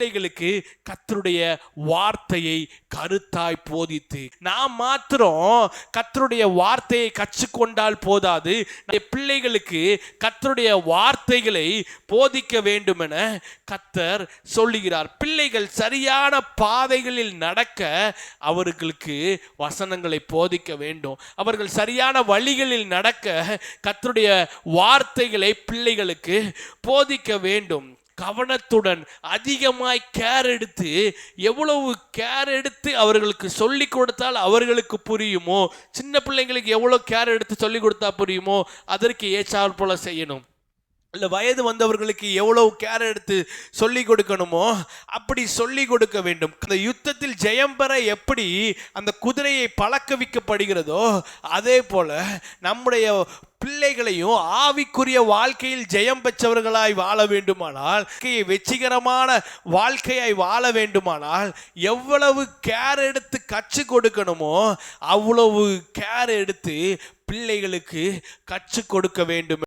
பிள்ளைகளுக்கு கர்த்தருடைய வார்த்தையை கருத்தாய் போதித்து, நாம் மாத்திரம் கர்த்தருடைய வார்த்தையை கற்றுக்கொண்டால் போதாது, பிள்ளைகளுக்கு கர்த்தருடைய வார்த்தைகளை போதிக்க வேண்டும் என கர்த்தர் சொல்லுகிறார். பிள்ளைகள் சரியான பாதைகளில் நடக்க அவர்களுக்கு வசனங்களை போதிக்க வேண்டும். அவர்கள் சரியான வழிகளில் நடக்க கர்த்தருடைய வார்த்தைகளை பிள்ளைகளுக்கு போதிக்க வேண்டும். கவனத்துடன் அதிகமாய் கேர் எடுத்து, எவ்வளவு கேர் எடுத்து அவர்களுக்கு சொல்லி கொடுத்தால் அவர்களுக்கு புரியுமோ, சின்ன பிள்ளைங்களுக்கு எவ்வளவு கேர் எடுத்து சொல்லி கொடுத்தா புரியுமோ அதற்கு ஏற்றாற் போல செய்யணும். இல்லை வயது வந்தவர்களுக்கு எவ்வளவு கேர் எடுத்து சொல்லி கொடுக்கணுமோ அப்படி சொல்லி கொடுக்க வேண்டும். அந்த யுத்தத்தில் ஜெயம் பெற எப்படி அந்த குதிரையை பழக்க வைக்கப்படுகிறதோ அதே போல நம்முடைய பிள்ளைகளையும் ஆவிக்குரிய வாழ்க்கையில் ஜெயம் பெற்றவர்களாய் வாழ வேண்டுமானால், வெற்றிகரமான வாழ்க்கையாய் வாழ வேண்டுமானால் எவ்வளவு கேர் எடுத்து கற்றுக் கொடுக்கணுமோ அவ்வளவு கேர் எடுத்து பிள்ளைகளுக்கு கற்றுக் கொடுக்க வேண்டும்.